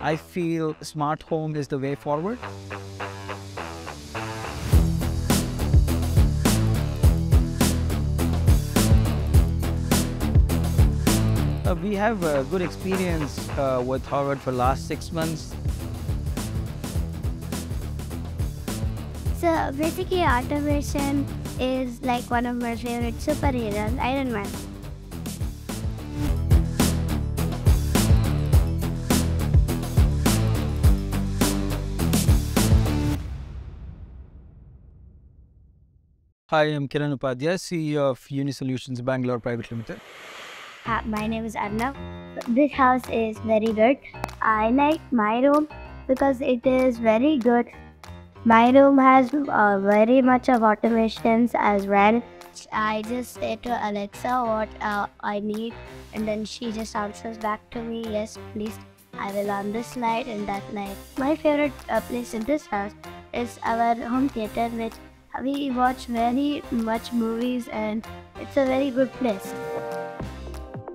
I feel smart home is the way forward. We have a good experience with Harvard for the last 6 months. So basically automation is like one of my favorite superheroes, Iron Man. Hi, I'm Kiran Upadhyay, CEO of Unee Solutions Bangalore Private Limited. My name is Arnav. This house is very good. I like my room because it is very good. My room has very much of automations as well. I just say to Alexa what I need, and then she just answers back to me, yes please, I will on this light and that light. My favorite place in this house is our home theater, which we watch very much movies, and it's a very good place.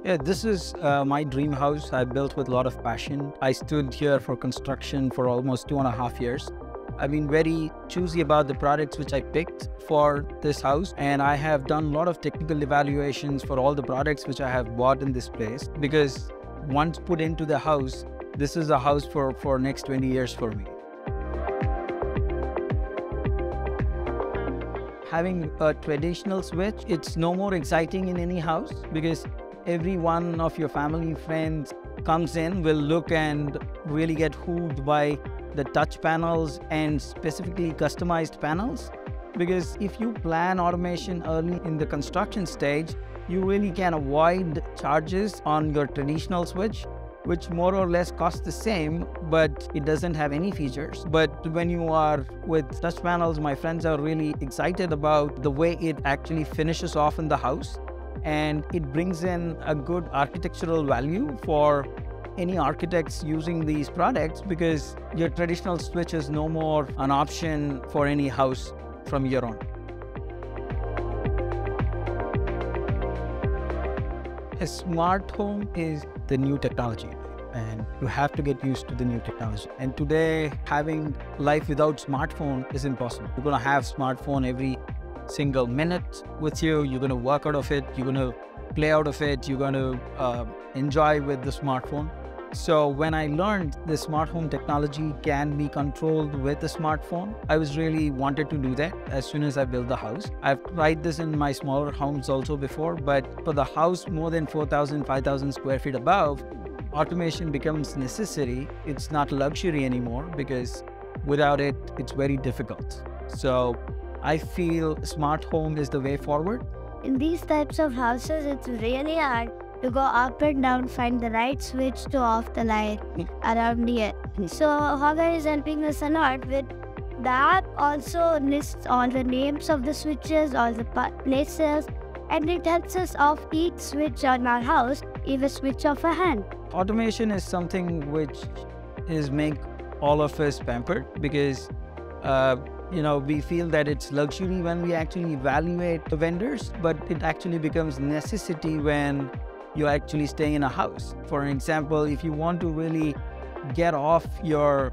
Yeah, this is my dream house I built with a lot of passion. I stood here for construction for almost 2.5 years. I've been very choosy about the products which I picked for this house, and I have done a lot of technical evaluations for all the products which I have bought in this place, because once put into the house, this is a house for next 20 years for me. Having a traditional switch, it's no more exciting in any house, because every one of your family friends comes in, will look and really get hooked by the touch panels and specifically customized panels. Because if you plan automation early in the construction stage, you really can avoid charges on your traditional switch, which more or less costs the same, but it doesn't have any features. But when you are with touch panels, my friends are really excited about the way it actually finishes off in the house, and it brings in a good architectural value for any architects using these products, because your traditional switch is no more an option for any house from here on. A smart home is the new technology, and you have to get used to the new technology. And today, having life without smartphone is impossible. You're going to have smartphone every single minute with you. You're going to work out of it. You're going to play out of it. You're going to enjoy with the smartphone. So when I learned the smart home technology can be controlled with a smartphone, I was really wanted to do that as soon as I built the house. I've tried this in my smaller homes also before, but for the house more than 4,000, 5,000 square feet above, automation becomes necessary. It's not luxury anymore, because without it, it's very difficult. So I feel smart home is the way forward. In these types of houses, it's really hard to go up and down, find the right switch to off the light around here. So Hogar is helping us a lot with the app. Also lists all the names of the switches, all the places, and it helps us off each switch on our house, even switch of a hand. Automation is something which is make all of us pampered, because we feel that it's luxury when we actually evaluate the vendors, but it actually becomes necessity when you actually stay in a house. For example, if you want to really get off your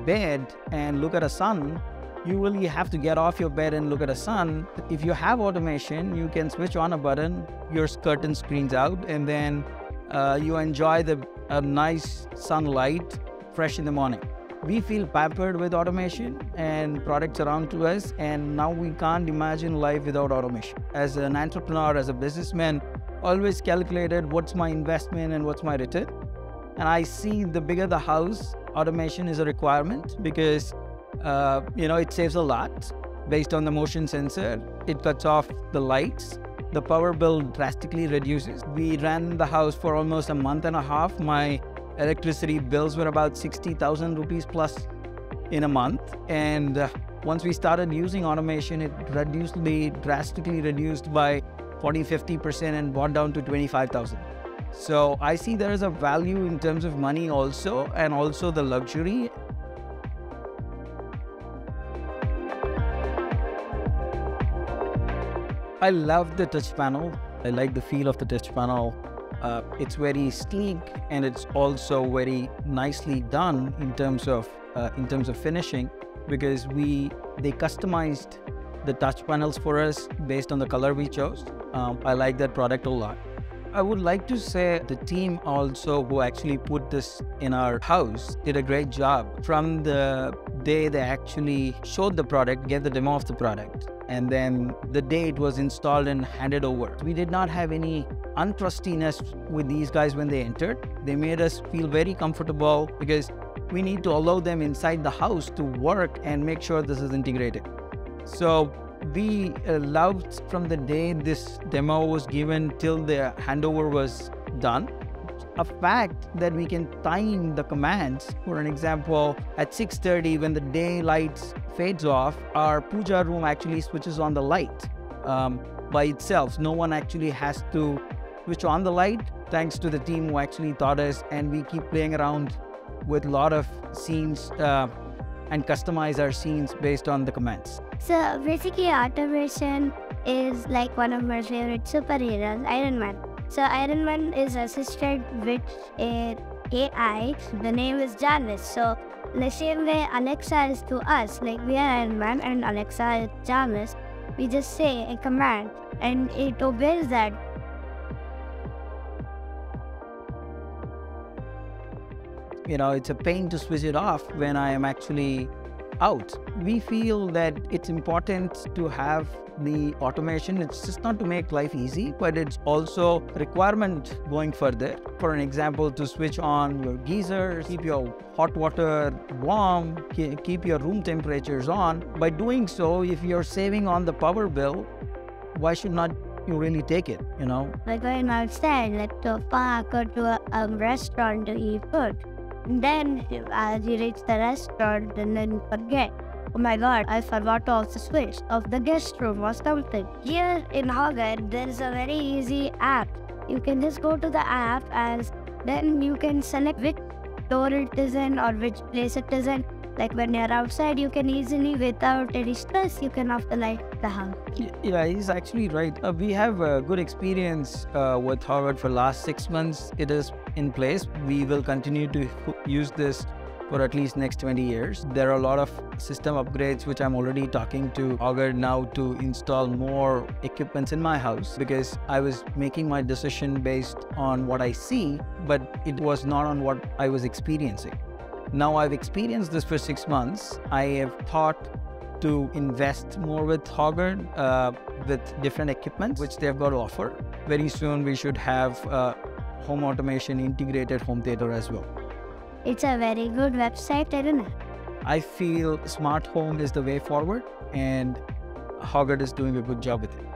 bed and look at a sun, you really have to get off your bed and look at a sun. If you have automation, you can switch on a button, your curtain screens out, and then you enjoy the nice sunlight fresh in the morning. We feel pampered with automation and products around to us, and now we can't imagine life without automation. As an entrepreneur, as a businessman, always calculated what's my investment and what's my return. And I see the bigger the house, automation is a requirement, because it saves a lot based on the motion sensor. It cuts off the lights. The power bill drastically reduces. We ran the house for almost a month and a half. My electricity bills were about 60,000 rupees plus in a month. And once we started using automation, it drastically reduced by 40–50% and brought down to 25,000. So I see there is a value in terms of money also, and also the luxury. I love the touch panel. I like the feel of the touch panel. It's very sleek, and it's also very nicely done in terms of finishing, because they customized the touch panels for us based on the color we chose. I like that product a lot. I would like to say the team also who actually put this in our house did a great job. From the day they actually showed the product, gave the demo of the product, and then the day it was installed and handed over. We did not have any untrustiness with these guys when they entered. They made us feel very comfortable because we need to allow them inside the house to work and make sure this is integrated. So we loved from the day this demo was given till the handover was done. A fact that we can time the commands. For an example, at 6:30 when the daylight fades off, our puja room actually switches on the light by itself. No one actually has to switch on the light, thanks to the team who actually taught us, and we keep playing around with a lot of scenes and customize our scenes based on the commands. So basically, automation is like one of my favorite superheroes, Iron Man. So Iron Man is assisted with an AI. The name is Jarvis. So the same way Alexa is to us, like we are Iron Man and Alexa is Jarvis. We just say a command and it obeys that. It's a pain to switch it off when I am actually out. We feel that it's important to have the automation. It's just not to make life easy, but it's also a requirement going further. For an example, to switch on your geysers, keep your hot water warm, keep your room temperatures on. By doing so, if you're saving on the power bill, why should not you really take it, Like going outside, like to a park or to a restaurant to eat food. And then as you reach the restaurant, and then you forget, oh my god, I forgot to also switch of the guest room or something. Here in Hogar, there is a very easy app. You can just go to the app and then you can select which door it is in or which place it is in. Like when you're outside, you can easily, without any stress, you can off the light the house. Yeah, he's actually right. We have a good experience with Hogar for last 6 months. It is in place. We will continue to use this for at least next 20 years. There are a lot of system upgrades which I'm already talking to Hogar now to install more equipments in my house, because I was making my decision based on what I see, but it was not on what I was experiencing. Now I've experienced this for 6 months. I have thought to invest more with Hogar with different equipment which they've got to offer. Very soon we should have home automation integrated home theater as well. It's a very good website, isn't it? I feel smart home is the way forward, and Hogar is doing a good job with it.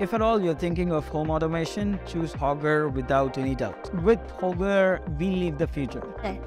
If at all you're thinking of home automation, choose Hogar without any doubt. With Hogar, we live the future. Okay.